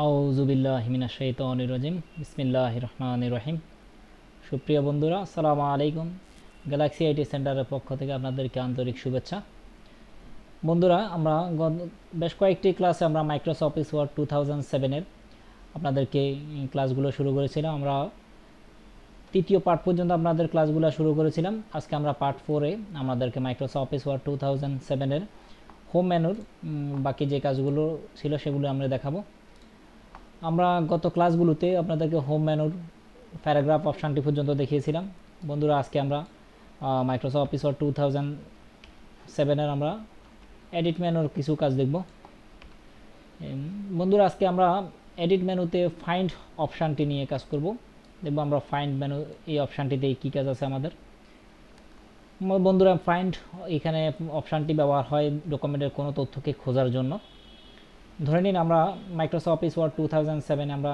আউযু বিল্লাহি মিনাশ শাইতানির রাজিম বিসমিল্লাহির রহমানির রহিম। সুপ্রিয় বন্ধুরা, আসসালামু আলাইকুম। গ্যালাক্সি আইটি সেন্টারের পক্ষ থেকে আপনাদেরকে আন্তরিক শুভেচ্ছা। বন্ধুরা, আমরা বেশ কয়েকটি ক্লাসে আমরা মাইক্রোসফট অফিস ওয়ার্ড 2007-এর আপনাদেরকে ক্লাসগুলো শুরু করেছিলাম। আমরা তৃতীয় পার্ট পর্যন্ত আপনাদের ক্লাসগুলো শুরু করেছিলাম। আজকে আমরা পার্ট 4-এ আমাদেরকে মাইক্রোসফট অফিস ওয়ার্ড 2007-এর হোম মেনুর বাকি যে কাজগুলো ছিল সেগুলো আমরা দেখাবো। আমরা গত ক্লাসগুলোতে আপনাদেরকে হোম মেনুর প্যারাগ্রাফ অপশানটি পর্যন্ত দেখিয়েছিলাম। বন্ধুরা, আজকে আমরা মাইক্রোসফট অফিস ওয়ার্ড 2007-এর আমরা এডিট মেনুর কিছু কাজ দেখব। বন্ধুরা, আজকে আমরা এডিট মেনুতে ফাইন্ড অপশানটি নিয়ে কাজ করব। দেখব আমরা ফাইন্ড মেনু এই অপশানটিতে কী কাজ আছে আমাদের। বন্ধুরা, ফাইন্ড এখানে অপশানটি ব্যবহার হয় ডকুমেন্টের কোনো তথ্যকে খোঁজার জন্য। ধরে নিন আমরা মাইক্রোসফট অফিস ওয়ার্ড 2007 আমরা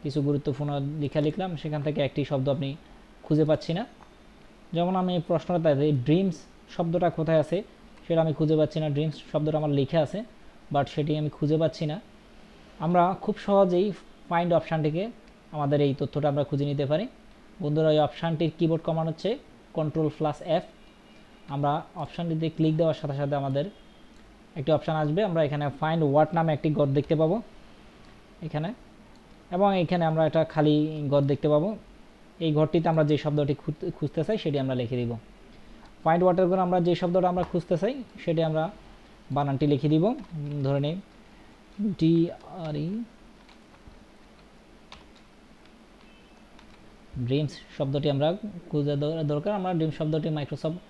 কিছু গুরুত্বপূর্ণ লেখা লিখলাম, সেখান থেকে একটি শব্দ আপনি খুঁজে পাচ্ছি না। যেমন আমি প্রশ্নটা ড্রিমস শব্দটা কোথায় আছে সেটা আমি খুঁজে পাচ্ছি না। ড্রিমস শব্দটা আমার লেখা আছে, বাট সেটি আমি খুঁজে পাচ্ছি না। আমরা খুব সহজেই ফাইন্ড অপশানটিকে আমাদের এই তথ্যটা আমরা খুঁজে নিতে পারি। বন্ধুরা, এই অপশানটির কিবোর্ড কমান্ড হচ্ছে Ctrl+F। আমরা অপশানটিতে ক্লিক দেওয়ার সাথে সাথে আমাদের একটি অপশান আসবে। আমরা এখানে ফাইন্ড ওয়ার্ড নামে একটি ঘর দেখতে পাবো এখানে, এবং এখানে আমরা একটা খালি ঘর দেখতে পাবো। এই ঘরটিতে আমরা যে শব্দটি খুঁজতে চাই সেটি আমরা লিখে দিব। ফাইন্ড ওয়ার্ডের ঘরে আমরা যে শব্দটা আমরা খুঁজতে চাই সেটি আমরা বানানটি লিখে দিব। ধরে নিই DRE, ড্রিমস শব্দটি আমরা খুঁজে দরকার। আমরা ড্রিম শব্দটি মাইক্রোসফট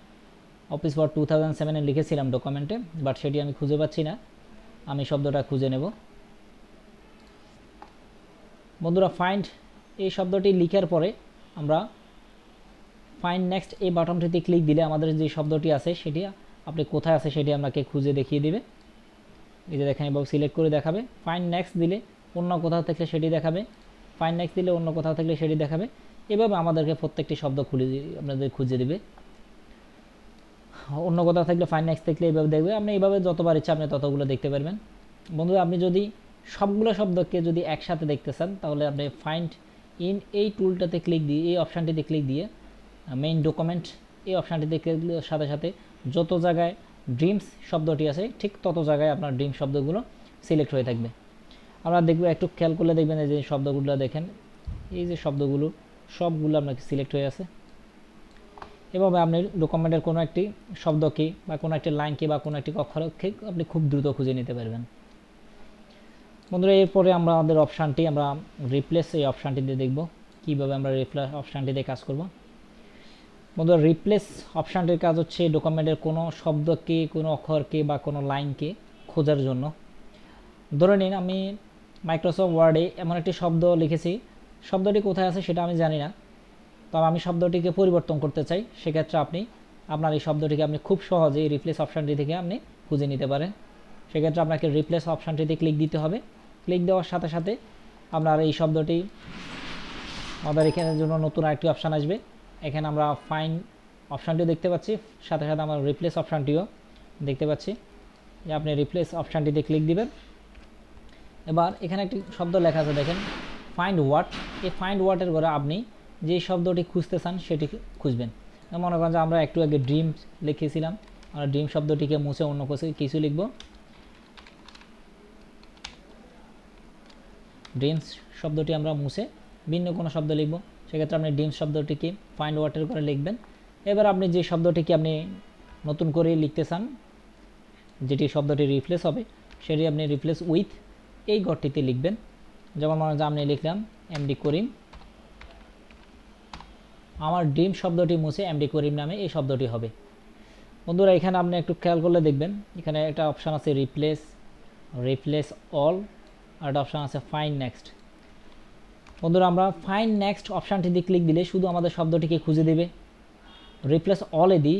অফিস ওয়ার্ড 2007-এ লিখেছিলাম ডকুমেন্টে, বাট সেটি আমি খুঁজে পাচ্ছি না। আমি শব্দটা খুঁজে নেব। বন্ধুরা, ফাইন্ড এই শব্দটি লিখার পরে আমরা ফাইন্ড নেক্সট এই বাটনটিতে ক্লিক দিলে আমাদের যে শব্দটি আছে সেটি আপনি কোথায় আছে সেটি আপনাকে খুঁজে দেখিয়ে দিবে। এই যে দেখেন, এভাবে সিলেক্ট করে দেখাবে। ফাইন্ড নেক্সট দিলে অন্য কোথাও থাকলে সেটি দেখাবে, ফাইন্ড নেক্সট দিলে অন্য কোথাও থাকলে সেটি দেখাবে। এভাবে আমাদেরকে প্রত্যেকটি শব্দ আপনাদের খুঁজে দেবে। অন্য কোথাও থাকলে ফাইন্ড নেক্সট থাকলে এইভাবে দেখবে। আপনি এইভাবে যতবার ইচ্ছা আপনি ততগুলো দেখতে পারবেন। বন্ধুরা, আপনি যদি সবগুলো শব্দকে যদি একসাথে দেখতে চান তাহলে আপনি ফাইন্ড ইন এই টুলটাতে ক্লিক দিয়ে এই অপশানটিতে ক্লিক দিয়ে মেইন ডকুমেন্ট এই অপশানটিতে ক্লিক দেওয়ার সাথে সাথে যত জায়গায় ড্রিমস শব্দটি আছে ঠিক তত জায়গায় আপনার ড্রিম শব্দগুলো সিলেক্ট হয়ে থাকবে। আমরা দেখব, একটু খেয়াল করলে দেখবেন যে শব্দগুলো দেখেন, এই যে শব্দগুলো সবগুলো আপনাকে সিলেক্ট হয়ে আছে। এভাবে আপনি ডকুমেন্টের কোনো একটি শব্দকে বা কোনো একটি লাইনকে বা কোনো একটি অক্ষরকে আপনি খুব দ্রুত খুঁজে নিতে পারবেন। বন্ধুরা, এরপরে আমরা আমাদের অপশানটি আমরা রিপ্লেস এই অপশানটিতে দেখব কীভাবে আমরা রিপ্লেস অপশানটিতে কাজ করব। বন্ধুরা, রিপ্লেস অপশানটির কাজ হচ্ছে ডকুমেন্টের কোনো শব্দকে, কোনো অক্ষরকে বা কোনো লাইনকে খোঁজার জন্য। ধরে নিন আমি মাইক্রোসফট ওয়ার্ডে এমন একটি শব্দ লিখেছি, শব্দটি কোথায় আছে সেটা আমি জানি না, তবে আমি শব্দটিকে পরিবর্তন করতে চাই। সেক্ষেত্রে আপনি আপনার এই শব্দটিকে আপনি খুব সহজেই রিপ্লেস অপশানটি থেকে আপনি খুঁজে নিতে পারেন। সেক্ষেত্রে আপনাকে রিপ্লেস অপশানটিতে ক্লিক দিতে হবে। ক্লিক দেওয়ার সাথে সাথে আপনার এই শব্দটি আমাদের এখানের জন্য নতুন আরেকটি অপশান আসবে। এখানে আমরা ফাইন্ড অপশানটিও দেখতে পাচ্ছি, সাথে সাথে আমরা রিপ্লেস অপশানটিও দেখতে পাচ্ছি। যে আপনি রিপ্লেস অপশানটিতে ক্লিক দিবেন। এবার এখানে একটি শব্দ লেখা আছে, দেখেন ফাইন্ড ওয়ার্ড। এই ফাইন্ড ওয়ার্ডের ঘরে আপনি যে শব্দটি খুঁজতে চান সেটি খুঁজবেন। মনে করেন যে আমরা একটু আগে ড্রিম লিখেছিলাম, আমরা ড্রিম শব্দটিকে মুছে অন্য কিছু লিখব। ড্রিমস শব্দটি আমরা মুছে ভিন্ন কোনো শব্দ লিখব। সেক্ষেত্রে আপনি ড্রিমস শব্দটিকে ফাইন্ড ওয়ার্ডের করে লিখবেন। এবার আপনি যে শব্দটিকে আপনি নতুন করে লিখতে চান, যেটি শব্দটি রিপ্লেস হবে, সেটি আপনি রিপ্লেস উইথ এই ঘরটিতে লিখবেন। যেমন মনে হয় আমি লিখলাম এমডি করিম। আমার ড্রিম শব্দটি মুছে এমডি করিম নামে এই শব্দটি হবে। বন্ধুরা, এখানে আপনি একটু খেয়াল করলে দেখবেন এখানে একটা অপশান আছে রিপ্লেস, রিপ্লেস অল, আর একটা অপশান আছে ফাইন্ড নেক্সট। বন্ধুরা, আমরা ফাইন্ড নেক্সট অপশানটিতে ক্লিক দিলে শুধু আমাদের শব্দটিকে খুঁজে দেবে। রিপ্লেস অলে দিই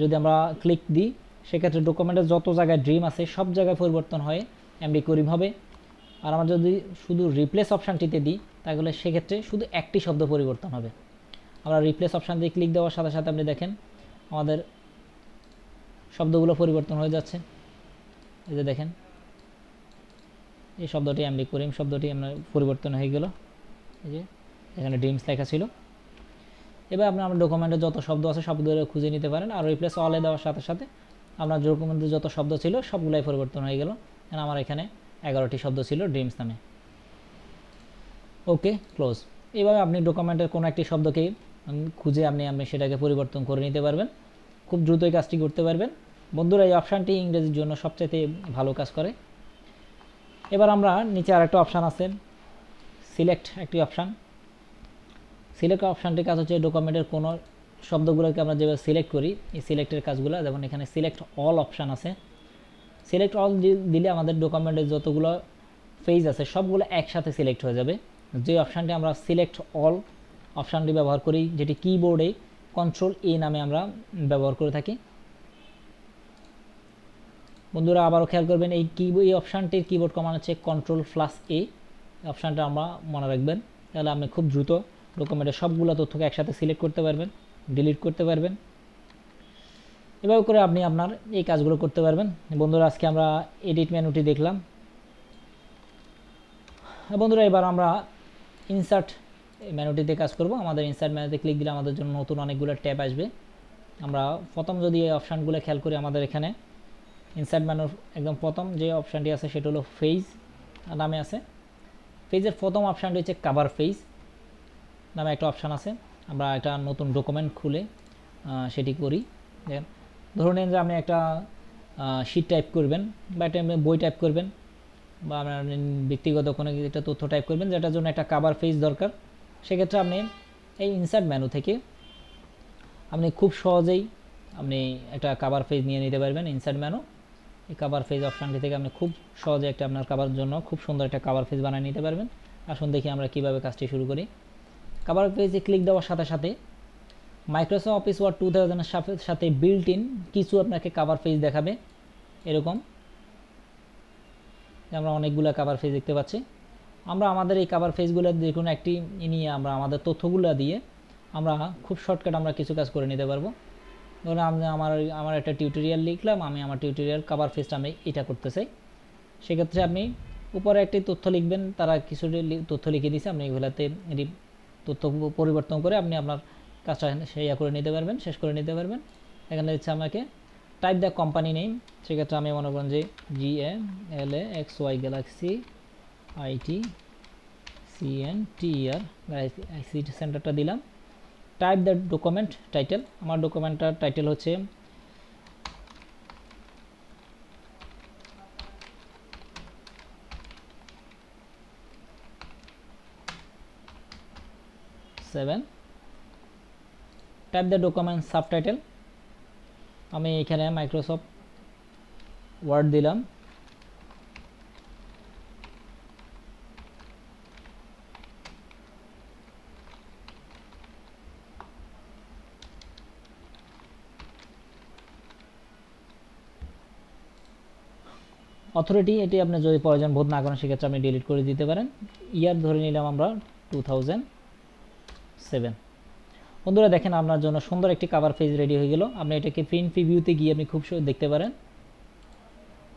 যদি আমরা ক্লিক দিই, সেক্ষেত্রে ডকুমেন্টের যত জায়গায় ড্রিম আছে সব জায়গায় পরিবর্তন হয়ে এমডি করিম হবে। আর আমরা যদি শুধু রিপ্লেস অপশানটিতে দিই তাহলে সেক্ষেত্রে শুধু একটি শব্দ পরিবর্তন হবে। আমরা রিপ্লেস অপশান দিয়ে ক্লিক দেওয়ার সাথে সাথে আপনি দেখেন আমাদের শব্দগুলো পরিবর্তন হয়ে যাচ্ছে। এই যে দেখেন, এই শব্দটি এমডি করিম শব্দটি আপনার পরিবর্তন হয়ে গেল, এই যে এখানে ড্রিমস লেখা ছিল। এবার আপনি আমার ডকুমেন্টে যত শব্দ আছে সবগুলো খুঁজে নিতে পারেন, আর রিপ্লেস অলে দেওয়ার সাথে সাথে আপনার ডকুমেন্টে যত শব্দ ছিল সবগুলাই পরিবর্তন হয়ে গেল। আমার এখানে 11টি শব্দ ছিল ড্রিমস নামে। ওকে, ক্লোজ। এইভাবে আপনি ডকুমেন্টের কোনো একটি শব্দকে খুঁজে আপনি সেটাকে পরিবর্তন করে নিতে পারবেন, খুব দ্রুতই কাজটি করতে পারবেন। বন্ধুরা, এই অপশানটি ইংরেজির জন্য সবচাইতে ভালো কাজ করে। এবার আমরা নিচে আরেকটা অপশান আছে, সিলেক্ট একটি অপশান। সিলেক্ট অপশানটির কাজ হচ্ছে ডকুমেন্টের কোনো শব্দগুলোকে আমরা যেভাবে সিলেক্ট করি এই সিলেক্টের কাজগুলো, যেমন এখানে সিলেক্ট অল অপশান আছে। সিলেক্ট অল দিলে আমাদের ডকুমেন্টের যতগুলো পেজ আছে সবগুলো একসাথে সিলেক্ট হয়ে যাবে। যে অপশানটি আমরা সিলেক্ট অল অপশানটি ব্যবহার করি, যেটি কিবোর্ডে কন্ট্রোল এ নামে আমরা ব্যবহার করে থাকি। বন্ধুরা আবারও খেয়াল করবেন, এই অপশানটির কিবোর্ড কমান্ড হচ্ছে Ctrl+A। অপশানটা আমরা মনে রাখবেন, তাহলে আপনি খুব দ্রুত ডকুমেন্টের সবগুলো তথ্যকে একসাথে সিলেক্ট করতে পারবেন, ডিলিট করতে পারবেন। এভাবে করে আপনি আপনার এই কাজগুলো করতে পারবেন। বন্ধুরা, আজকে আমরা এডিট মেনুটি দেখলাম। বন্ধুরা, এবার আমরা ইনসার্ট মেনুটিতে কাজ করব। আমাদের ইনসার্ট মেনুতে ক্লিক দিলে আমাদের জন্য নতুন অনেকগুলো ট্যাব আসবে। আমরা প্রথম যদি এই অপশানগুলো খেয়াল করি, আমাদের এখানে ইনসার্ট মেনুর একদম প্রথম যে অপশানটি আছে সেটা হলো পেজ নামে আছে। পেজের প্রথম অপশানটি হচ্ছে কভার পেজ নামে একটা অপশান আছে। আমরা একটা নতুন ডকুমেন্ট খুলে সেটি করি। ধরুন যে আপনি একটা শিট টাইপ করবেন বা একটা বই টাইপ করবেন বা আপনার ব্যক্তিগত কোনো একটা তথ্য টাইপ করবেন, যেটার জন্য একটা কভার পেজ দরকার। সেক্ষেত্রে আপনি এই ইনসার্ট মেনু থেকে আপনি খুব সহজেই আপনি একটা কভার পেজ নিয়ে নিতে পারবেন। ইনসার্ট মেনু এই কভার পেজ অপশানটি থেকে আপনি খুব সহজে একটা আপনার কভার জন্য খুব সুন্দর একটা কভার পেজ বানিয়ে নিতে পারবেন। আসুন দেখি আমরা কীভাবে কাজটি শুরু করি। কভার পেজে ক্লিক দেওয়ার সাথে সাথে মাইক্রোসফট অফিস ওয়ার্ড 2000-এর সাথে বিল্ট ইন কিছু আপনাকে কভার পেজ দেখাবে। এরকম আমরা অনেকগুলো কভার পেজ দেখতে পাচ্ছি। আমরা আমাদের এই কভার পেজগুলো দেখুন একটি নিয়ে আমরা আমাদের তথ্যগুলো দিয়ে আমরা খুব শর্টকাট আমরা কিছু কাজ করে নিতে পারবো। ধরুন আমার একটা টিউটোরিয়াল লিখলাম, আমি আমার টিউটোরিয়াল কভার পেজটা আমি এটা করতে চাই। সেক্ষেত্রে আপনি উপরে একটি তথ্য লিখবেন, তারা কিছু তথ্য লিখে দিয়েছে, আপনি এগুলোতে তথ্য পরিবর্তন করে আপনি আপনার কাজটা সেয়া করে নিতে পারবেন, শেষ করে নিতে পারবেন। এখানে দিচ্ছে আমাকে টাইপ দ্য কোম্পানি নেম। সেক্ষেত্রে আমি মনে করেন যে GALAXY গ্যালাক্সি ITCNTER আইসিটি সেন্টারটা দিলাম। Type the document title. আমার ডকুমেন্টটার টাইটেল হচ্ছে টাইপ দ্য ডকুমেন্ট সাবটাইটেল। আমি এখানে মাইক্রোসফট ওয়ার্ড দিলাম। অথরিটি, এটি আপনি যদি প্রয়োজন বোধ না করেন সেক্ষেত্রে আপনি ডিলিট করে দিতে পারেন। ইয়ার ধরে নিলাম আমরা 2007। বন্ধুরা দেখেন, আপনার জন্য সুন্দর একটি কভার পেজ রেডি হয়ে গেল। আপনি এটাকে প্রিন্ট প্রিভিউতে গিয়ে আপনি খুব দেখতে পারেন।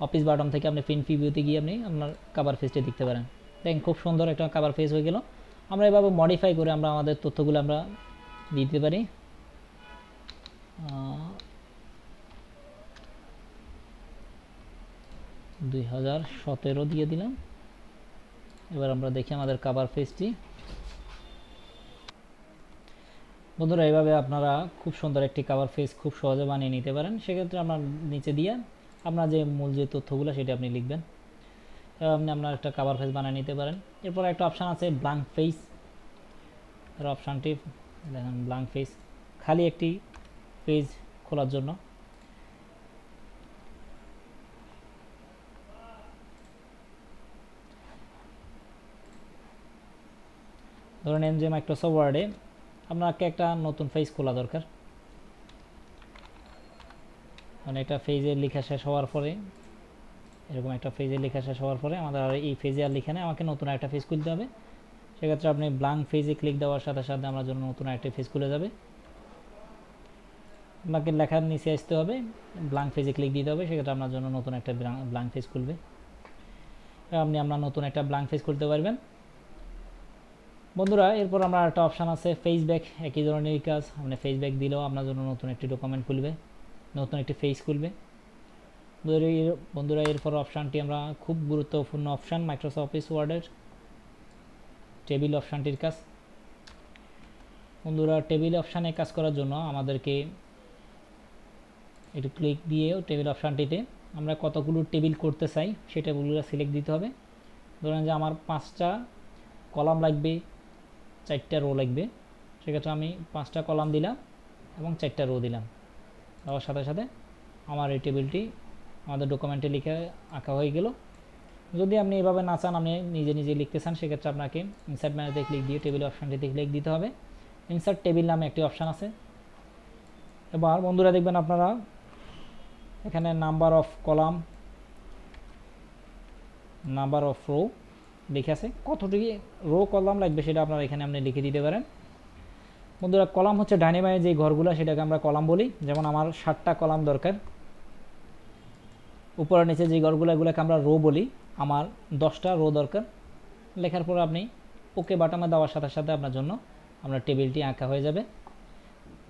অফিস বাটন থেকে আপনি প্রিন্ট প্রিভিউতে গিয়ে আপনি আপনার কভার পেজটি দেখতে পারেন। দেখেন খুব সুন্দর একটা কভার পেজ হয়ে গেল। আমরা এভাবে মডিফাই করে আমরা আমাদের তথ্যগুলো আমরা দিতে পারি। 2017 দিয়ে দিলাম। এবার আমরা দেখি আমাদের কভার পেজটি। বন্ধুরা, এইভাবে আপনারা খুব সুন্দর একটি কভার পেজ খুব সহজে বানিয়ে নিতে পারেন। সেক্ষেত্রে আপনার নিচে দিয়ে আপনার যে মূল যে তথ্যগুলো সেটা আপনি লিখবেন, আপনি আপনার একটা কভার পেজ বানিয়ে নিতে পারেন। এরপর একটা অপশান আছে ব্ল্যাঙ্ক পেজ। এর অপশানটি দেখেন, ব্ল্যাঙ্ক পেজ, খালি একটি পেজ খোলার জন্য। ধরে নেন যে মাইক্রোসফট ওয়ার্ডে আপনাকে একটা নতুন পেজ খোলা দরকার। মানে একটা পেজের লেখা শেষ হওয়ার পরে, এরকম একটা পেজের লেখা শেষ হওয়ার পরে আমাদের আর এই পেজে আর লেখা নেই, আমাকে নতুন একটা পেজ খুলতে হবে। সেক্ষেত্রে আপনি ব্ল্যাঙ্ক পেজে ক্লিক দেওয়ার সাথে সাথে আমার জন্য নতুন একটা পেজ খুলে যাবে। আপনাকে লেখার নিচে আসতে হবে, ব্ল্যাঙ্ক পেজে ক্লিক দিতে হবে, সেক্ষেত্রে আপনার জন্য নতুন একটা ব্ল্যাঙ্ক পেজ খুলবে। আপনি আপনার নতুন একটা ব্ল্যাঙ্ক পেজ খুলতে পারবেন। বন্ধুরা এরপর আমরা একটা অপশান আছে ফেস ব্যাক, একই ধরনের কাজ। আপনি ফেস ব্যাক দিলেও আপনার জন্য নতুন একটি ডকুমেন্ট খুলবে, নতুন একটি ফেস খুলবে। বন্ধুরা এরপর অপশানটি আমরা খুব গুরুত্বপূর্ণ অপশান মাইক্রোসফট অফিস ওয়ার্ডের টেবিল অপশানটির কাজ। বন্ধুরা টেবিল অপশানে কাজ করার জন্য আমাদেরকে একটু ক্লিক দিয়েও টেবিল অপশানটিতে আমরা কতগুলো টেবিল করতে চাই সেই টেবিলগুলো সিলেক্ট দিতে হবে। ধরেন যে আমার 5টা কলাম লাগবে, 4টা রো লাগবে, সেক্ষেত্রে আমি 5টা কলাম দিলাম এবং 4টা রো দিলাম। দেওয়ার সাথে সাথে আমার এই টেবিলটি আমাদের ডকুমেন্টে লিখে আঁকা হয়ে গেল। যদি আপনি এভাবে না চান, আপনি নিজে নিজে লিখতে চান, সেক্ষেত্রে আপনাকে ইনসার্ট মেনুতে ক্লিক দিয়ে টেবিল অপশানটিতে ক্লিক দিতে হবে। ইনসার্ট টেবিল নামে একটি অপশান আছে। এবার বন্ধুরা দেখবেন আপনারা এখানে number of column, number of rho লিখে আছে, কতটুকু রো কলাম লাগবে সেটা আপনারা এখানে আপনি লিখে দিতে পারেন। বন্ধুরা কলাম হচ্ছে ডাইনে বাঁয়ে যে ঘরগুলো সেটাকে আমরা কলাম বলি। যেমন আমার 7টা কলাম দরকার, উপরে নিচে যে ঘরগুলো এগুলোকে আমরা রো বলি। আমার 10টা রো দরকার। লেখার পর আপনি ওকে বাটনে দেওয়ার সাথে সাথে আপনার জন্য আপনার টেবিলটি আঁকা হয়ে যাবে।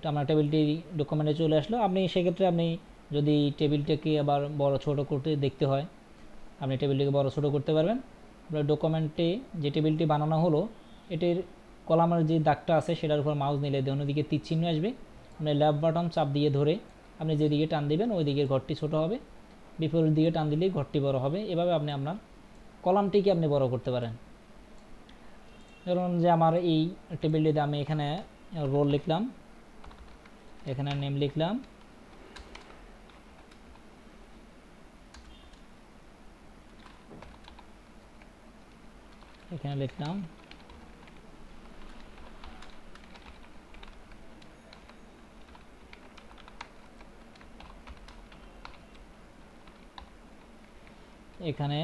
তো আমার টেবিলটি ডকুমেন্টে চলে আসলো। আপনি সেক্ষেত্রে আপনি যদি টেবিলটাকে আবার বড় ছোট করতে দেখতে হয়, আপনি টেবিলটিকে বড় ছোট করতে পারবেন। আপনার ডকুমেন্টে যে টেবিলটি বানানো হলো এটির কলামের যে দাগটা আছে সেটার উপর মাউস নিলে অন্যদিকে তীর চিহ্ন আসবে। আপনি লেফট বাটন চাপ দিয়ে ধরে আপনি যেদিকে টান দিবেন ওই দিকের ঘরটি ছোট হবে, বিপরীত দিকে টান দিলেই ঘরটি বড় হবে। এভাবে আপনি আপনার কলামটিকে আপনি বড় করতে পারেন। ধরুন যে আমার এই টেবিলটিতে আমি এখানে রোল লিখলাম, এখানে নেম লিখলাম, এখানে লিখলাম এখানে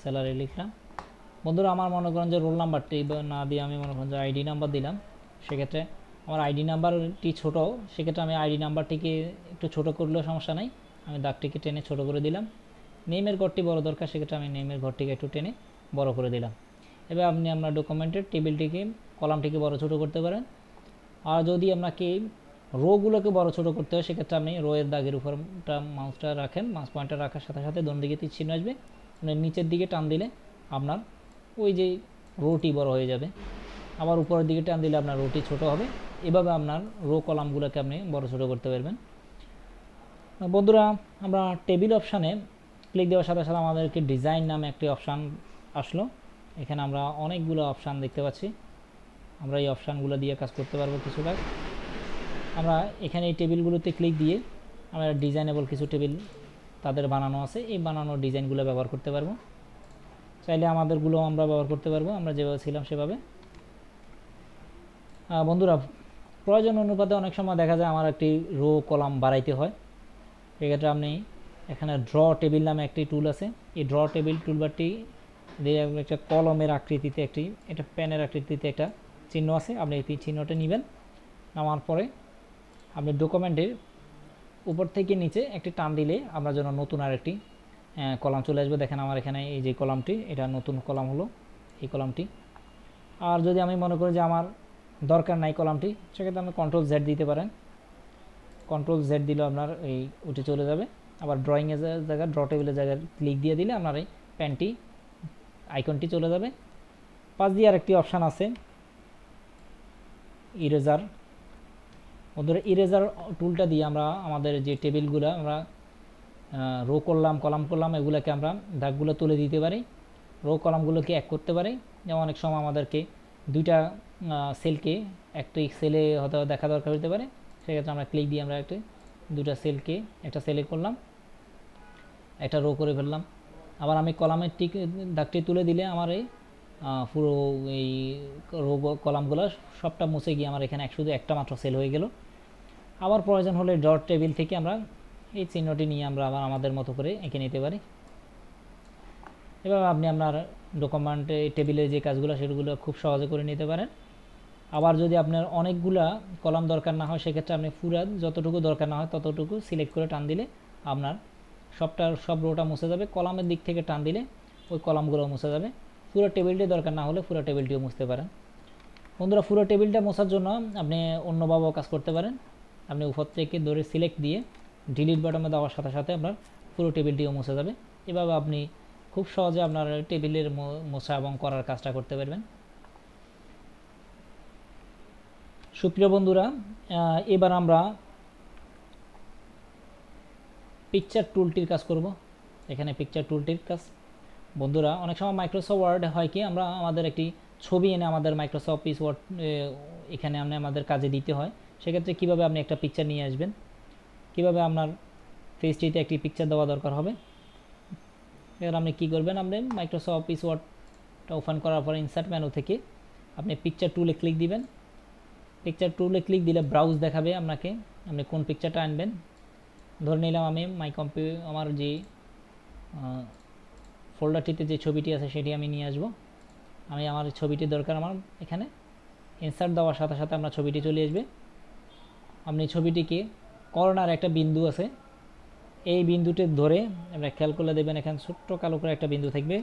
স্যালারি লিখলাম। বন্ধুরা আমার মনে করেন যে রোল নাম্বারটি না দিয়ে আমি মনে করেন যে আইডি নাম্বার দিলাম, সেক্ষেত্রে আমার আইডি নাম্বারটি ছোটো, সেক্ষেত্রে আমি আইডি নাম্বারটিকে একটু ছোটো করলেও সমস্যা নাই, আমি দাগটিকে টেনে ছোটো করে দিলাম। নেমের ঘরটি বড় দরকার, সেক্ষেত্রে আমি নেমের ঘরটিকে একটু টেনে বড় করে দিলাম। এবার আপনি আপনার ডকুমেন্টের টেবিলটিকে কলামটিকে বড় ছোটো করতে পারেন। আর যদি আপনাকে রোগুলোকে বড় ছোটো করতে হয় সেক্ষেত্রে আপনি রোয়ের দাগের উপরটা মাউসটা রাখেন, মাউস পয়েন্টটা রাখার সাথে সাথে দোন দিকে তীর চিহ্ন আসবে, আপনি নিচের দিকে টান দিলে আপনার ওই যে রোটি বড় হয়ে যাবে, আবার উপরের দিকে টান দিলে আপনার রোটি ছোট হবে। এভাবে আপনার রো কলামগুলোকে আপনি বড় ছোটো করতে পারবেন। বন্ধুরা আমরা টেবিল অপশানে ক্লিক দেওয়ার সাথে সাথে আমাদেরকে ডিজাইন নামে একটি অপশান আসলো। এখানে আমরা অনেকগুলো অপশান দেখতে পাচ্ছি, আমরা এই অপশানগুলো দিয়ে কাজ করতে পারবো কিছু কাজ। আমরা এখানে এই টেবিলগুলোতে ক্লিক দিয়ে আমরা ডিজাইনেবল কিছু টেবিল তাদের বানানো আছে, এই বানানো ডিজাইনগুলো ব্যবহার করতে পারবো। চাইলে আমাদেরগুলো আমরা ব্যবহার করতে পারবো, আমরা যেভাবে ছিলাম সেভাবে। বন্ধুরা প্রয়োজন অনুপাতে অনেক সময় দেখা যায় আমার একটি রো কলাম বাড়াইতে হয়, সেক্ষেত্রে আপনি এখানে ড্র টেবিল নামে একটি টুল আছে। এই ড্র টেবিল টুলবারটি দিয়ে একটা কলমের আকৃতিতে একটি, এটা পেনের আকৃতিতে একটা চিহ্ন আছে, আপনি এই চিহ্নটা নেবেন। নেওয়ার পরে আপনি ডকুমেন্টের উপর থেকে নিচে একটি টান দিলে আপনার জন্য নতুন আরেকটি কলাম চলে আসবে। দেখেন আমার এখানে এই যে কলামটি, এটা নতুন কলাম হলো এই কলামটি। আর যদি আমি মনে করি যে আমার দরকার নাই কলামটি, সেক্ষেত্রে আপনি কন্ট্রোল জেড দিতে পারেন। কন্ট্রোল জেড দিলে আপনার এই উঠে চলে যাবে। আবার ড্রয়িংয়ের জায়গায় ড্র টেবিলের জায়গায় ক্লিক দিয়ে দিলে আপনার এই পেনটি আইকনটি চলে যাবে। পাশ দিয়ে আরেকটি অপশান আছে ইরেজার। ওদের ইরেজার টুলটা দিয়ে আমরা আমাদের যে টেবিলগুলো আমরা রো করলাম কলাম করলাম এগুলোকে আমরা দাগগুলো তুলে দিতে পারি, রো কলামগুলোকে এক করতে পারি। যেমন অনেক সময় আমাদেরকে দুইটা সেলকে একটি সেলে হয়তো দেখা দরকার হতে পারে, সেক্ষেত্রে আমরা ক্লিক দিয়ে আমরা দুটা সেলকে একটা সেলে করলাম, একটা রো করে ফেললাম। আবার আমি কলামের দাগটি তুলে দিলে আমার এই পুরো এই রো কলামগুলো সবটা মুছে গিয়ে আমার এখানে শুধু একটা মাত্র সেল হয়ে গেল। আবার প্রয়োজন হলে ডট টেবিল থেকে আমরা এই চিহ্নটি নিয়ে আমরা আবার আমাদের মতো করে এঁকে নিতে পারি। এভাবে আপনি আপনার ডকুমেন্টে টেবিলের যে কাজগুলো সেগুলো খুব সহজে করে নিতে পারেন। আবার যদি আপনার অনেকগুলা কলাম দরকার না হয় সেক্ষেত্রে আপনি পুরা যতটুকু দরকার না হয় ততটুকু সিলেক্ট করে টান দিলে আপনার সব রোটা মুছে যাবে। কলামের দিক থেকে টান দিলে ওই কলামগুলো মুছে যাবে। পুরো টেবিলটি দরকার না হলে পুরো টেবিলটিও মুছতে পারেন। বন্ধুরা পুরো টেবিলটা মোছার জন্য আপনি অন্যভাবেও কাজ করতে পারেন। আপনি উপর থেকে ধরে সিলেক্ট দিয়ে ডিলিট বাটনে দেওয়ার সাথে সাথে আপনার পুরো টেবিলটিও মুছে যাবে। এভাবে আপনি খুব সহজে আপনার টেবিলের মোছা এবং করার কাজটা করতে পারবেন। সুপ্রিয় বন্ধুরা, এবার আমরা পিকচার টুলটির কাজ করব। এখানে পিকচার টুলটির কাজ বন্ধুরা, অনেক সময় মাইক্রোসফট ওয়ার্ড হয় কি আমরা আমাদের একটি ছবি এনে আমাদের মাইক্রোসফট অফিস ওয়ার্ড এখানে আমাদের কাজে দিতে হয়। সেক্ষেত্রে কীভাবে আপনি একটা পিকচার নিয়ে আসবেন, কীভাবে আপনার ফেসটিতে একটি পিকচার দেওয়া দরকার হবে। এবার আপনি কী করবেন, আপনি মাইক্রোসফট অফিস ওয়ার্ডটা ওপেন করার পরে ইনসার্ট মেনু থেকে আপনি পিকচার টুলে ক্লিক দিবেন। পিকচার টুলে ক্লিক দিলে ব্রাউজ দেখাবে আপনাকে, আপনি কোন পিকচারটা আনবেন। ধরে নিলাম আমি আমার যে ফোল্ডারটিতে যে ছবিটি আছে সেটি আমি নিয়ে আসব। আমার ছবিটি দরকার, আমার এখানে ইনসার্ট দেওয়ার সাথে সাথে আপনার ছবিটি চলে আসবে। আপনি ছবিটিকে কর্নার একটা বিন্দু আছে, এই বিন্দুটি ধরে আমরা খেয়াল করলে দেবেন এখানে ছোট্ট কালো করে একটা বিন্দু থাকবে।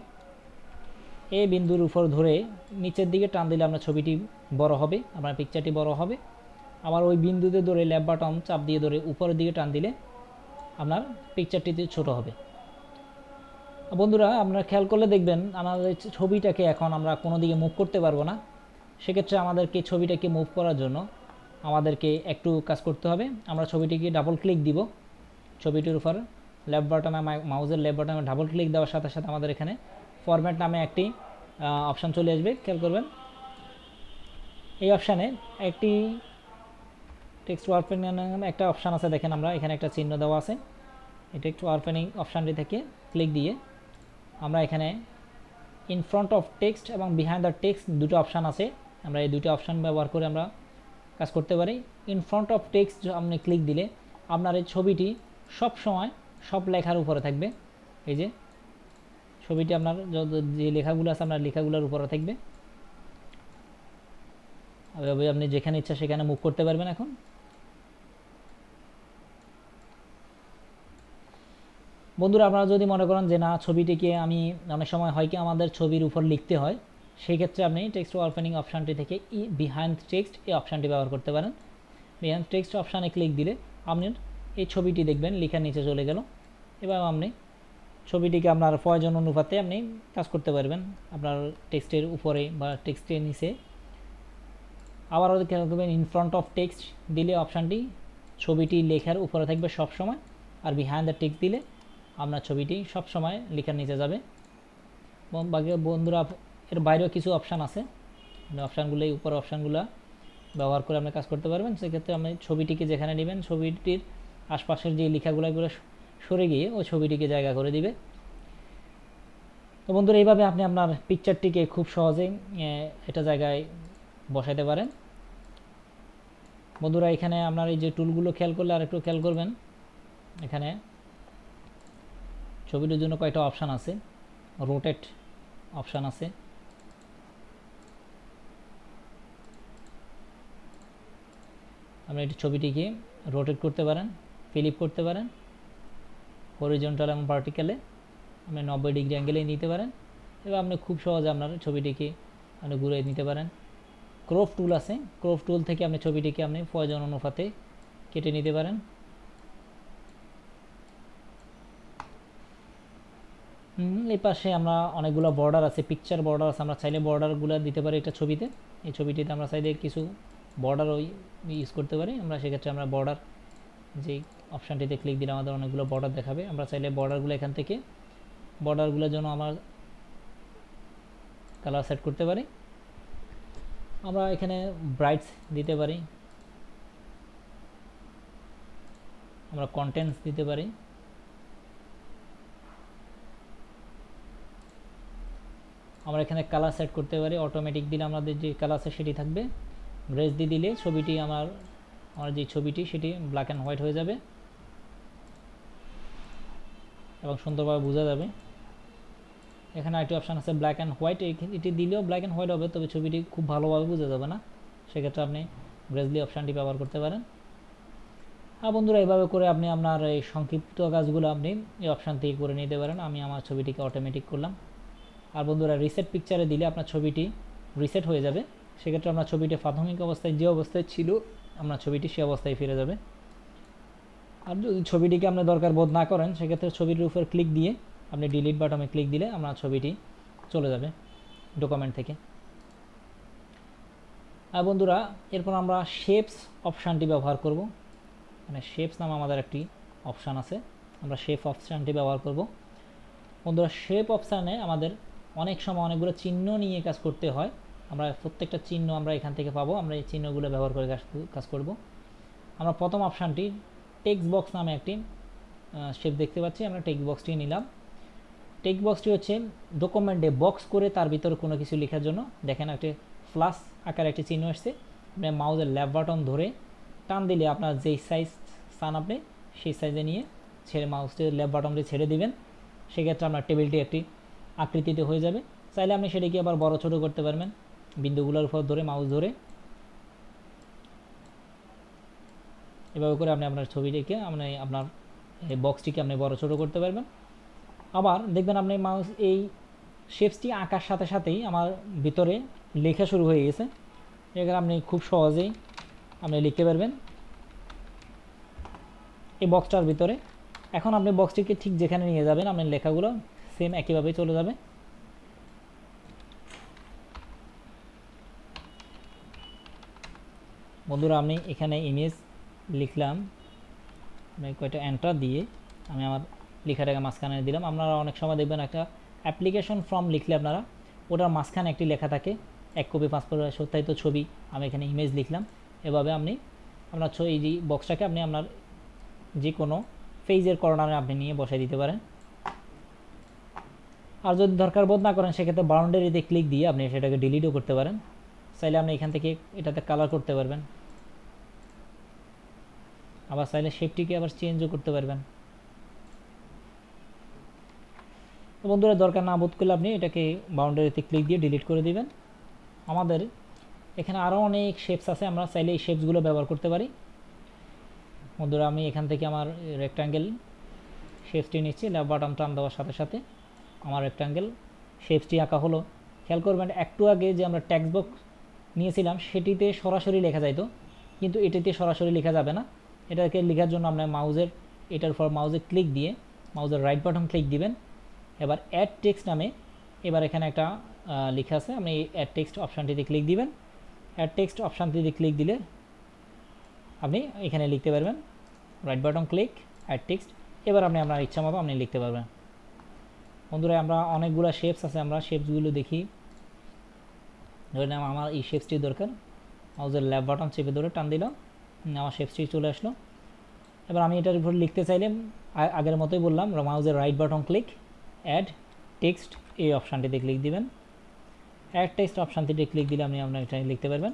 এই বিন্দুর উপর ধরে নিচের দিকে টান দিলে আপনার ছবিটি বড় হবে, আপনার পিকচারটি বড় হবে। আবার ওই বিন্দুতে ধরে লেফট বাটন চাপ দিয়ে ধরে উপরের দিকে টান দিলে আপনার পিকচারটিতে ছোট হবে। বন্ধুরা আপনারা খেয়াল করলে দেখবেন আমাদের ছবিটাকে এখন আমরা কোনো দিকে মুভ করতে পারবো না। সেক্ষেত্রে আমাদেরকে ছবিটাকে মুভ করার জন্য আমাদেরকে একটু কাজ করতে হবে। আমরা ছবিটিকে ডাবল ক্লিক দিব, ছবিটির উপর লেফট বাটনে মাউসের লেফট বাটনে ডাবল ক্লিক দেওয়ার সাথে সাথে আমাদের এখানে ফরম্যাট নামে একটি অপশান চলে আসবে। খেয়াল করবেন এই অপশানে একটি টেক্সট ওয়ারপেনিং নামে একটা অপশান আছে, দেখেন আমরা এখানে একটা চিহ্ন দেওয়া আছে। এই টেক্সট ওয়ারপেনিং অপশানটি থেকে ক্লিক দিয়ে আমরা এখানে ইন ফ্রন্ট অফ টেক্সট এবং বিহাইন্ড দ্য টেক্সট দুটো অপশান আছে, আমরা এই দুটো অপশান ব্যবহার করে আমরা কাজ করতে পারি। ইন ফ্রন্ট অফ টেক্সট আপনি ক্লিক দিলে আপনার এই ছবিটি সব সময় সব লেখার উপরে থাকবে। এই যে ছবিটি আপনার যে লেখাগুলো আছে আপনার লেখাগুলোর উপরে থাকবে। আপনি যেখানে ইচ্ছা সেখানে মুভ করতে পারবেন। এখন বন্ধুরা আপনারা যদি মনে করেন যে না ছবিটিকে আমি অনেক সময় হয় কি আমাদের ছবির উপর লিখতে হয়, সেই ক্ষেত্রে আপনি টেক্সট ওয়ারপেনিং অপশানটি থেকে বিহাইন্ড টেক্সট এই অপশানটি ব্যবহার করতে পারেন। বিহাইন্ড টেক্সট অপশানে ক্লিক দিলে আপনার এই ছবিটি দেখবেন লেখার নিচে চলে গেল। এবার আপনি ছবিটিকে আপনার প্রয়োজন অনুপাতে আপনি কাজ করতে পারবেন আপনার টেক্সটের উপরে বা টেক্সটের নিচে। আবারও খেয়াল করবেন ইন ফ্রন্ট অফ টেক্সট দিলে অপশানটি ছবিটি লেখার উপরে থাকবে সব সময়, আর বিহাইন্ড দ্য টেক্সট দিলে আপনার ছবিটি সব সময় লেখার নিচে যাবে। বাকি বন্ধুরা এর বাইরেও কিছু অপশান আছে, অপশানগুলো এই উপর অপশানগুলো ব্যবহার করে আপনি কাজ করতে পারবেন। সেক্ষেত্রে আপনি ছবিটিকে যেখানে নেবেন ছবিটির আশপাশের যে লেখাগুলো এগুলো সরে গিয়ে ওই ছবিটিকে জায়গা করে দিবে। তো বন্ধুরা এইভাবে আপনি আপনার পিকচারটিকে খুব সহজেই এটা জায়গায় বসাতে পারেন। বন্ধুরা এখানে আপনার এই যে টুলগুলো খেয়াল করলে আর একটু খেয়াল করবেন, এখানে ছবিটির জন্য কয়েকটা অপশান আছে, রোটেট অপশান আছে। আপনি এটি ছবিটিকে রোটেট করতে পারেন, ফ্লিপ করতে পারেন, হরিজন্টাল এবং ভার্টিক্যালে আপনি 90 ডিগ্রি অ্যাঙ্গেলে নিতে পারেন। এবার আপনি খুব সহজে আপনার ছবিটিকে আপনি ঘুরে নিতে পারেন। ক্রপ টুল আছে, ক্রপ টুল থেকে আপনি ছবিটিকে আপনি প্রয়োজন অনুপাতে কেটে নিতে পারেন। এই পাশে আমরা অনেকগুলো বর্ডার আছে, পিকচার বর্ডার আছে, আমরা চাইলে বর্ডারগুলো দিতে পারি একটা ছবিতে। এই ছবিটিতে আমরা চাইলে কিছু বর্ডারও ইউজ করতে পারি। আমরা সেক্ষেত্রে আমরা বর্ডার যেই অপশানটিতে ক্লিক দিলে আমাদের অনেকগুলো বর্ডার দেখাবে। আমরা চাইলে বর্ডারগুলো এখান থেকে বর্ডারগুলোর জন্য আমার কালার সেট করতে পারি। আমরা এখানে ব্রাইটস দিতে পারি, আমরা কন্টেন্টস দিতে পারি। আমরা এখানে কালার সেট করতে পারি, অটোমেটিক দিলে আমাদের যে কালার আছে সেটি থাকবে। গ্রেস দিয়ে দিলে ছবিটি আমার যে ছবিটি সেটি ব্ল্যাক অ্যান্ড হোয়াইট হয়ে যাবে এবং সুন্দরভাবে বোঝা যাবে। এখানে আরেকটি অপশান আছে ব্ল্যাক অ্যান্ড হোয়াইট, এটি দিলেও ব্ল্যাক অ্যান্ড হোয়াইট হবে, তবে ছবিটি খুব ভালোভাবে বোঝা যাবে না, সেক্ষেত্রে আপনি গ্রেজলি অপশানটি ব্যবহার করতে পারেন। আর বন্ধুরা এইভাবে করে আপনি আপনার এই সংক্ষিপ্ত কাজগুলো আপনি এই অপশান থেকে করে নিতে পারেন। আমি আমার ছবিটিকে অটোমেটিক করলাম। আর বন্ধুরা রিসেট পিকচারে দিলে আপনার ছবিটি রিসেট হয়ে যাবে, সেক্ষেত্রে আপনার ছবিটি প্রাথমিক অবস্থায় যে অবস্থায় ছিল আপনার ছবিটি সে অবস্থায় ফিরে যাবে। আর যদি ছবিটিকে আপনি দরকার বোধ না করেন, সেক্ষেত্রে ছবিটির উপর ক্লিক দিয়ে আপনি ডিলিট বাটনে ক্লিক দিলে আপনার ছবিটি চলে যাবে ডকুমেন্ট থেকে। আর বন্ধুরা এরপর আমরা শেপস অপশানটি ব্যবহার করব। মানে শেপস নামে আমাদের একটি অপশান আছে, আমরা শেপ অপশানটি ব্যবহার করব। বন্ধুরা শেপ অপশানে আমাদের অনেক সময় অনেকগুলো চিহ্ন নিয়ে কাজ করতে হয়, আমরা প্রত্যেকটা চিহ্ন আমরা এখান থেকে পাবো, আমরা এই চিহ্নগুলো ব্যবহার করে কাজ করব। আমরা প্রথম অপশানটি টেক্সট বক্স নামে একটি শেপ দেখতে পাচ্ছি, আমরা টেক্সট বক্সটি নিলাম। টেক্সট বক্সটি হচ্ছে ডকুমেন্টে বক্স করে তার ভিতরে কোনো কিছু লেখার জন্য। দেখেন একটি প্লাস আকার একটি চিহ্ন আসছে, আপনি মাউসের লেফট বাটন ধরে টান দিলে আপনার যেই সাইজ চান আপনি সেই সাইজে নিয়ে ছেড়ে মাউসটি লেফট বাটনটি ছেড়ে দিবেন, সেক্ষেত্রে আপনার টেবিলটি একটি আকৃতিতে হয়ে যাবে। চাইলে আপনি সেটাকে আবার বড় ছোটো করতে পারবেন, বিন্দুগুলোর উপর ধরে মাউস ধরে এভাবে করে আপনি আপনার ছবিটিকে আপনি আপনার এই বক্সটিকে আপনি বড় ছোটো করতে পারবেন। আবার দেখবেন আপনি মাউস এই শেপসটি আঁকার সাথে সাথেই আমার ভিতরে লেখা শুরু হয়ে গেছে, এখানে আপনি খুব সহজেই আপনি লিখতে পারবেন এই বক্সটার ভিতরে। এখন আপনি বক্সটিকে ঠিক যেখানে নিয়ে যাবেন আপনার লেখাগুলো সেম একইভাবে চলে যাবে। বন্ধুরা আমি এখানে ইমেজ লিখলাম, আমি কয়টা এন্টার দিয়ে আমি আমার লেখাটাকে মাঝখানে দিলাম। আপনারা অনেক সময় দেখবেন একটা অ্যাপ্লিকেশন ফর্ম লিখলে আপনারা ওটার মাঝখানে একটি লেখা থাকে 1 কপি পাসপোর্ট সত্যায়িত ছবি, আমি এখানে ইমেজ লিখলাম। এভাবে আপনি আপনার এই যে বক্সটাকে আপনি আপনার যে কোনো পেজের কর্নারে আপনি নিয়ে বসাই দিতে পারেন। আর যদি দরকার বোধ না করেন সেক্ষেত্রে বাউন্ডারিতে ক্লিক দিয়ে আপনি সেটাকে ডিলিটও করতে পারেন। চাইলে আপনি এখান থেকে এটাতে কালার করতে পারবেন, আবার চাইলে শেপটিকে আবার চেঞ্জও করতে পারবেন। তো বন্ধুরা দরকার না বোধ করলে আপনি এটাকে বাউন্ডারিতে ক্লিক দিয়ে ডিলিট করে দিবেন। আমাদের এখানে আরও অনেক শেপস আছে, আমরা চাইলে এই শেপসগুলো ব্যবহার করতে পারি। বন্ধুরা আমি এখান থেকে আমার রেক্ট্যাঙ্গেল শেপসটি নিচ্ছি, লেফট বাটন টান দেওয়ার সাথে সাথে আমার রেক্ট্যাঙ্গেল শেপসটি আঁকা হলো। খেয়াল করবেন একটু আগে যে আমরা টেক্সট বক্স নিয়েছিলাম সেটিতে সরাসরি লেখা যাইতো, কিন্তু এটিতে সরাসরি লেখা যাবে না। এটাকে লেখার জন্য আপনার এটার উপর মাউসে ক্লিক দিয়ে মাউসের রাইট বাটন ক্লিক দিবেন। এবার অ্যাড টেক্সট নামে এবার এখানে একটা লেখা আছে, আপনি এই অ্যাড টেক্সট অপশানটিতে ক্লিক দিবেন। অ্যাড টেক্সট অপশানটিতে ক্লিক দিলে আপনি এখানে লিখতে পারবেন, right button click add text. এবার আপনি আপনার ইচ্ছা মতো আপনি লিখতে পারবেন। বন্ধুরা আমরা অনেকগুলো শেপস আছে, আমরা শেপসগুলো দেখি। ধরে আমার এই শেপসটি দরকার, মাউসের লেফট বাটন চেপে ধরে টান দিলাম, আমার শেপসটি চলে আসলো। এবার আমি এটার উপর লিখতে চাইলে আগের মতোই বললাম, মাউসের right button click add text এই অপশানটিতে ক্লিক দিবেন। অ্যাড টেক্সট অপশানটিতে ক্লিক দিলে আপনি আপনার এটা লিখতে পারবেন,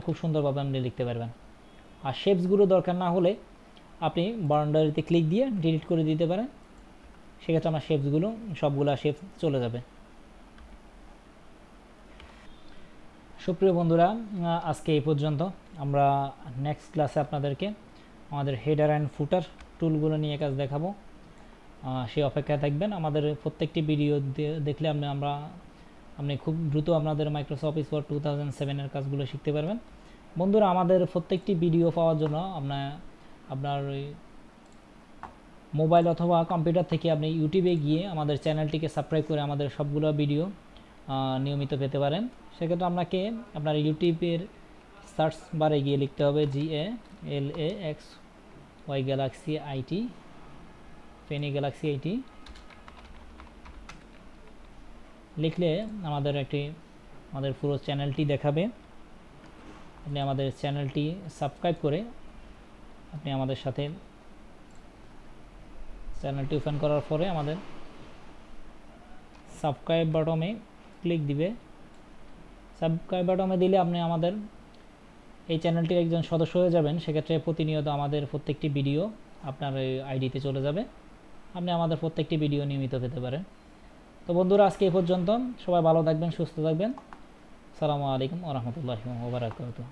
খুব সুন্দরভাবে আপনি লিখতে পারবেন। আর শেপসগুলো দরকার না হলে আপনি বাউন্ডারিতে ক্লিক দিয়ে ডিলিট করে দিতে পারেন, সেক্ষেত্রে আমার শেপসগুলো সবগুলা শেপ চলে যাবে। সুপ্রিয় বন্ধুরা আজকে এই পর্যন্ত, আমরা নেক্সট ক্লাসে আপনাদেরকে আমাদের হেডার অ্যান্ড ফুটার টুলগুলো নিয়ে কাজ দেখাবো, সেই অপেক্ষায় থাকবেন। আমাদের প্রত্যেকটি ভিডিও দেখলে আপনি খুব দ্রুত আপনাদের মাইক্রোসফট অফিস ওয়ার্ড 2007 কাজগুলো শিখতে পারবেন। বন্ধুরা আমাদের প্রত্যেকটি ভিডিও পাওয়ার জন্য আপনার মোবাইল অথবা কম্পিউটার থেকে আপনি ইউটিউবে গিয়ে আমাদের চ্যানেলটিকে সাবস্ক্রাইব করে আমাদের সবগুলো ভিডিও নিয়মিত পেতে পারেন। সেক্ষেত্রে আপনাকে আপনার ইউটিউবের সার্চ বারে গিয়ে লিখতে হবে GALAXY Galaxy IT, Feni Galaxy IT লিখলে আমাদের পুরো চ্যানেলটি দেখাবে। আপনি আমাদের চ্যানেলটি সাবস্ক্রাইব করে আপনি আমাদের সাথে চ্যানেলটি ওপেন করার পরে আমাদের সাবস্ক্রাইব বাটনে ক্লিক দিবে। সাবস্ক্রাইব বাটনে দিলে আপনি আমাদের এই চ্যানেলটির একজন সদস্য হয়ে যাবেন। সেক্ষেত্রে প্রতিনিয়ত আমাদের প্রত্যেকটি ভিডিও আপনার এই আইডিতে চলে যাবে। আপনি আমাদের প্রত্যেকটি ভিডিও নিয়মিত পেতে পারেন। তো বন্ধুরা, আজকে এই পর্যন্ত। সবাই ভালো থাকবেন, সুস্থ থাকবেন। আসসালামু আলাইকুম ওয়া রাহমাতুল্লাহি ওয়া বারাকাতুহু।